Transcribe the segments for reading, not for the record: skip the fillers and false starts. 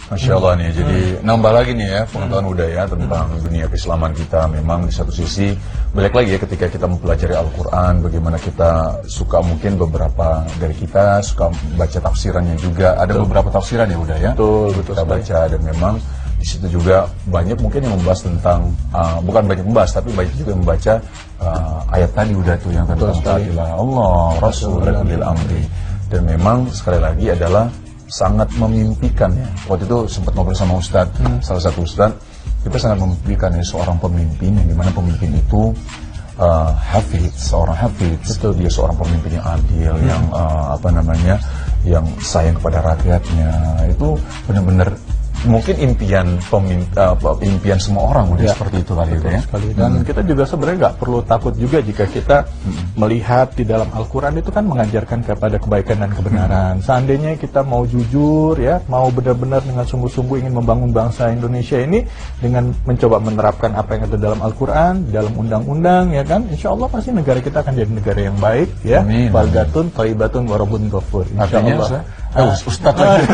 Masya Allah nih, jadi nambah lagi nih ya pengetahuan budaya tentang dunia keislaman kita. Memang di satu sisi, balik lagi ya ketika kita mempelajari Al-Quran, bagaimana kita suka mungkin beberapa dari kita suka baca tafsirannya juga. Ada beberapa tafsiran ya budaya. Betul Kita baca dan memang di situ juga banyak mungkin yang membahas tentang bukan banyak membahas tapi banyak juga yang membaca ayat tadi udah tuh yang tentang taatilah Allah, Rasul dan ulil amri. Dan memang sekali lagi adalah sangat memimpikan ya. Waktu itu sempat ngobrol sama Ustadz, salah satu Ustadz, kita sangat memimpikan ya seorang pemimpin yang dimana pemimpin itu seorang hafiz, dia seorang pemimpin yang adil, yang yang sayang kepada rakyatnya. Itu benar-benar mungkin impian impian semua orang udah seperti itu kali ya. Dan kita juga sebenarnya nggak perlu takut juga jika kita melihat di dalam Al-Quran itu kan mengajarkan kepada kebaikan dan kebenaran. Seandainya kita mau jujur ya, mau benar-benar dengan sungguh-sungguh ingin membangun bangsa Indonesia ini dengan mencoba menerapkan apa yang ada dalam Al-Quran, dalam undang-undang ya kan, insya Allah pasti negara kita akan jadi negara yang baik ya. Baldatun, thayyibatun, warabun ghafur. Insya Allah. Ustadz lagi.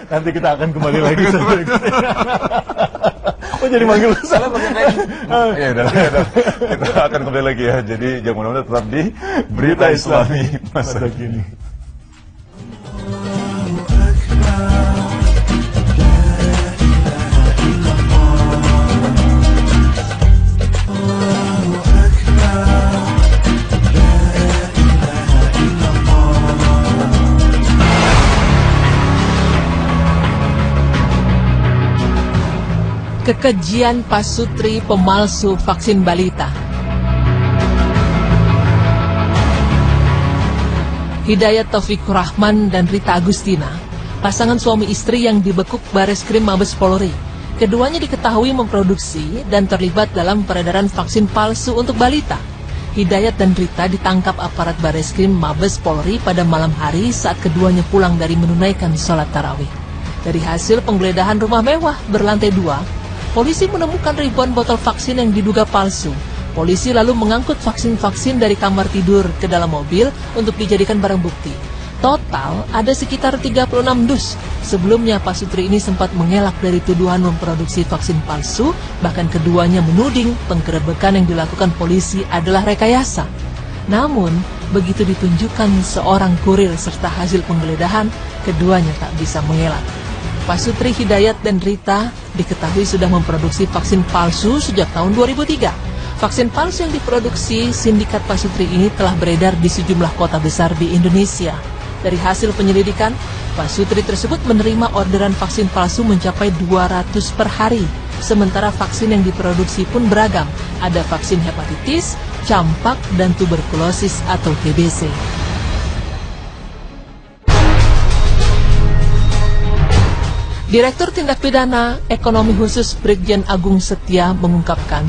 Nanti kita akan kembali lagi. Oh jadi manggil salah Ya udah, kita akan kembali lagi ya. Jadi jangan lupa tetap di Berita Islami masa kini. Kekejian pasutri pemalsu vaksin balita. Hidayat Taufikur Rahman dan Rita Agustina, pasangan suami istri yang dibekuk Bareskrim Mabes Polri. Keduanya diketahui memproduksi dan terlibat dalam peredaran vaksin palsu untuk balita. Hidayat dan Rita ditangkap aparat Bareskrim Mabes Polri pada malam hari saat keduanya pulang dari menunaikan sholat tarawih. Dari hasil penggeledahan rumah mewah berlantai 2, polisi menemukan ribuan botol vaksin yang diduga palsu. Polisi lalu mengangkut vaksin-vaksin dari kamar tidur ke dalam mobil untuk dijadikan barang bukti. Total ada sekitar 36 dus. Sebelumnya pasutri ini sempat mengelak dari tuduhan memproduksi vaksin palsu, bahkan keduanya menuding penggerebekan yang dilakukan polisi adalah rekayasa. Namun, begitu ditunjukkan seorang kurir serta hasil penggeledahan, keduanya tak bisa mengelak. Pasutri, Hidayat, dan Rita diketahui sudah memproduksi vaksin palsu sejak tahun 2003. Vaksin palsu yang diproduksi sindikat pasutri ini telah beredar di sejumlah kota besar di Indonesia. Dari hasil penyelidikan, pasutri tersebut menerima orderan vaksin palsu mencapai 200 per hari. Sementara vaksin yang diproduksi pun beragam. Ada vaksin hepatitis, campak, dan tuberkulosis atau TBC. Direktur Tindak Pidana Ekonomi Khusus Brigjen Agung Setia mengungkapkan,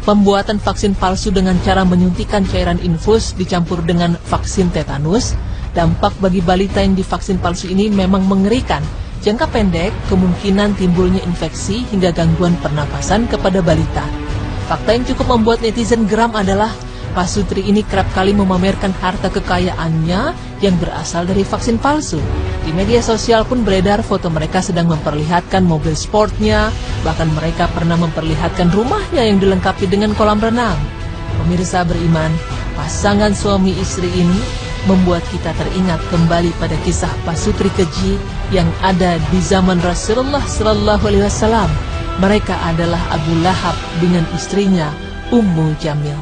pembuatan vaksin palsu dengan cara menyuntikkan cairan infus dicampur dengan vaksin tetanus, dampak bagi balita yang divaksin palsu ini memang mengerikan. Jangka pendek, kemungkinan timbulnya infeksi hingga gangguan pernapasan kepada balita. Fakta yang cukup membuat netizen geram adalah pasutri ini kerap kali memamerkan harta kekayaannya yang berasal dari vaksin palsu. Di media sosial pun beredar foto mereka sedang memperlihatkan mobil sportnya, bahkan mereka pernah memperlihatkan rumahnya yang dilengkapi dengan kolam renang. Pemirsa beriman, pasangan suami istri ini membuat kita teringat kembali pada kisah pasutri keji yang ada di zaman Rasulullah SAW. Mereka adalah Abu Lahab dengan istrinya Ummu Jamil.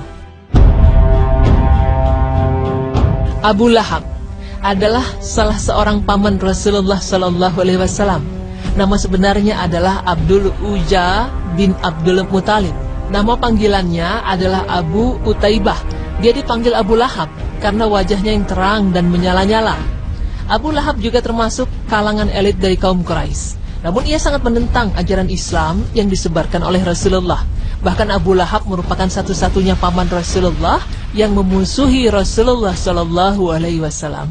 Abu Lahab adalah salah seorang paman Rasulullah SAW. Nama sebenarnya adalah Abdul Uja bin Abdul Muttalib. Nama panggilannya adalah Abu Utaibah. Dia dipanggil Abu Lahab karena wajahnya yang terang dan menyala-nyala. Abu Lahab juga termasuk kalangan elit dari kaum Quraisy. Namun ia sangat menentang ajaran Islam yang disebarkan oleh Rasulullah. Bahkan Abu Lahab merupakan satu-satunya paman Rasulullah yang memusuhi Rasulullah SAW.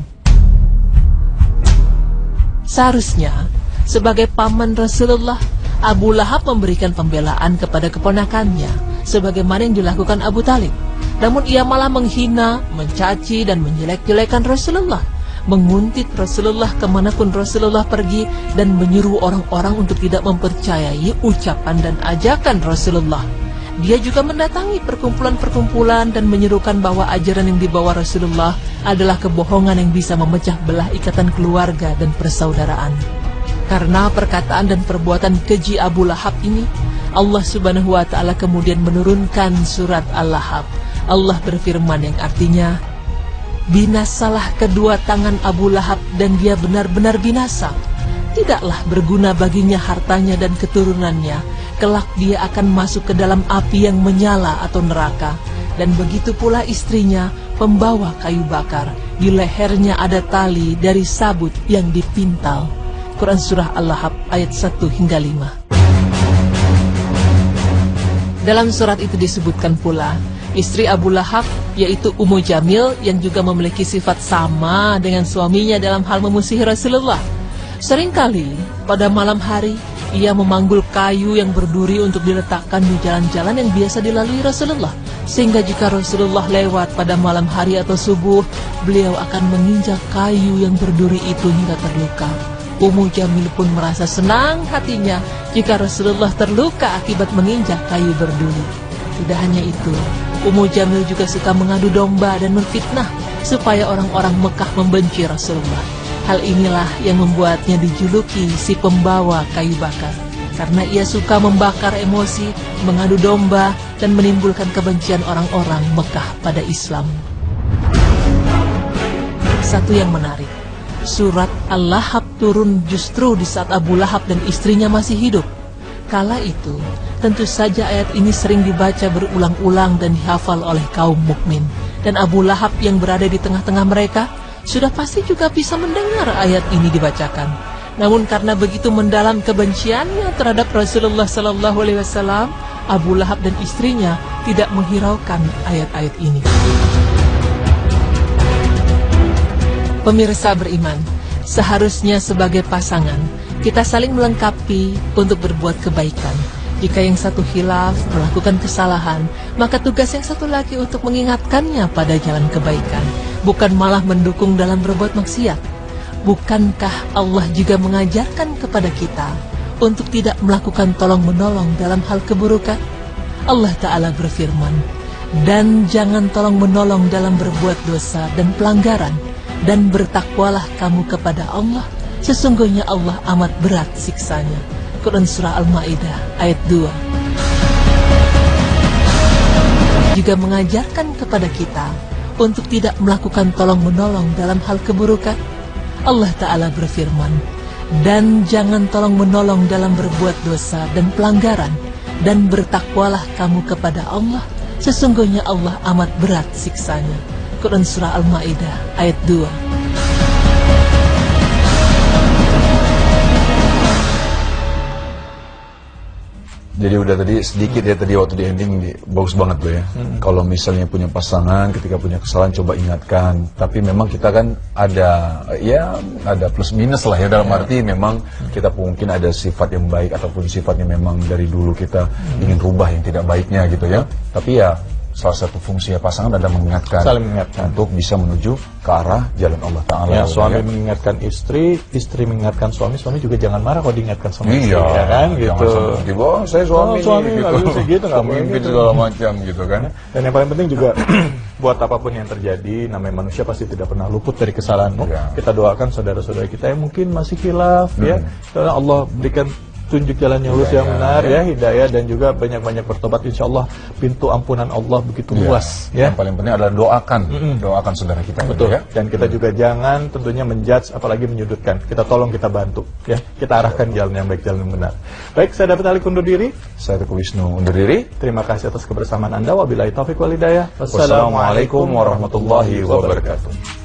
Seharusnya, sebagai paman Rasulullah, Abu Lahab memberikan pembelaan kepada keponakannya, sebagaimana yang dilakukan Abu Talib. Namun ia malah menghina, mencaci, dan menjelek-jelekan Rasulullah. menguntit Rasulullah kemanapun Rasulullah pergi, dan menyuruh orang-orang untuk tidak mempercayai ucapan dan ajakan Rasulullah. Dia juga mendatangi perkumpulan-perkumpulan dan menyerukan bahwa ajaran yang dibawa Rasulullah adalah kebohongan yang bisa memecah belah ikatan keluarga dan persaudaraan. Karena perkataan dan perbuatan keji Abu Lahab ini, Allah Subhanahu wa Ta'ala kemudian menurunkan surat Al-Lahab. Allah berfirman yang artinya, binasalah kedua tangan Abu Lahab dan dia benar-benar binasa. Tidaklah berguna baginya hartanya dan keturunannya. Kelak dia akan masuk ke dalam api yang menyala atau neraka. Dan begitu pula istrinya, pembawa kayu bakar. Di lehernya ada tali dari sabut yang dipintal. Quran Surah Al-Lahab ayat 1 hingga 5. Dalam surat itu disebutkan pula, istri Abu Lahab, yaitu Ummu Jamil, yang juga memiliki sifat sama dengan suaminya dalam hal memusuhi Rasulullah. Seringkali pada malam hari, ia memanggul kayu yang berduri untuk diletakkan di jalan-jalan yang biasa dilalui Rasulullah. Sehingga jika Rasulullah lewat pada malam hari atau subuh, beliau akan menginjak kayu yang berduri itu hingga terluka. Ummu Jamil pun merasa senang hatinya jika Rasulullah terluka akibat menginjak kayu berduri. Tidak hanya itu, Ummu Jamil juga suka mengadu domba dan menfitnah supaya orang-orang Mekah membenci Rasulullah. Hal inilah yang membuatnya dijuluki si pembawa kayu bakar, karena ia suka membakar emosi, mengadu domba, dan menimbulkan kebencian orang-orang Mekah pada Islam. Satu yang menarik, surat Al-Lahab turun justru di saat Abu Lahab dan istrinya masih hidup. Kala itu, tentu saja ayat ini sering dibaca berulang-ulang dan dihafal oleh kaum mukmin. Dan Abu Lahab yang berada di tengah-tengah mereka sudah pasti juga bisa mendengar ayat ini dibacakan. Namun karena begitu mendalam kebenciannya terhadap Rasulullah SAW, Abu Lahab dan istrinya tidak menghiraukan ayat-ayat ini. Pemirsa beriman, seharusnya sebagai pasangan, kita saling melengkapi untuk berbuat kebaikan. Jika yang satu khilaf, melakukan kesalahan, maka tugas yang satu lagi untuk mengingatkannya pada jalan kebaikan, bukan malah mendukung dalam berbuat maksiat. Bukankah Allah juga mengajarkan kepada kita untuk tidak melakukan tolong-menolong dalam hal keburukan? Allah Ta'ala berfirman, dan jangan tolong-menolong dalam berbuat dosa dan pelanggaran, dan bertakwalah kamu kepada Allah, sesungguhnya Allah amat berat siksanya. Quran Surah Al-Ma'idah ayat 2 juga mengajarkan kepada kita untuk tidak melakukan tolong-menolong dalam hal keburukan. Allah Ta'ala berfirman, dan jangan tolong-menolong dalam berbuat dosa dan pelanggaran, dan bertakwalah kamu kepada Allah, sesungguhnya Allah amat berat siksanya. Quran Surah Al-Ma'idah ayat 2. Jadi udah tadi sedikit ya, tadi waktu di ending bagus banget tuh ya. Kalau misalnya punya pasangan, ketika punya kesalahan coba ingatkan. Tapi memang kita kan ada plus minus lah ya, dalam arti memang kita mungkin ada sifat yang baik ataupun sifat yang memang dari dulu kita ingin rubah yang tidak baiknya gitu ya. Tapi ya salah satu fungsi pasangan adalah mengingatkan, saling mengingatkan untuk bisa menuju ke arah jalan Allah Ta'ala. Ya, suami mengingatkan istri, istri mengingatkan suami, suami juga jangan marah kalau diingatkan sama istri, ya kan? Gitu. Jangan saya suami gitu, nggak mungkin segala macam gitu kan. Dan yang paling penting juga buat apapun yang terjadi, namanya manusia pasti tidak pernah luput dari kesalahan. Kita doakan saudara-saudara kita yang mungkin masih khilaf, ya, Allah berikan tunjuk jalan yang lurus yang benar, ya, hidayah, dan juga banyak-banyak bertobat. Insya Allah pintu ampunan Allah begitu luas. Ya. Yang paling penting adalah doakan saudara kita. Betul. Ya. Dan kita juga jangan tentunya menjudge, apalagi menyudutkan. Kita tolong, kita bantu, ya. Kita arahkan jalan yang baik, jalan yang benar. Baik, saya David Alik undur diri. Saya Teguh Wisnu undur diri. Terima kasih atas kebersamaan Anda. Wabillahi taufiq wal hidayah. Wassalamualaikum warahmatullahi wabarakatuh.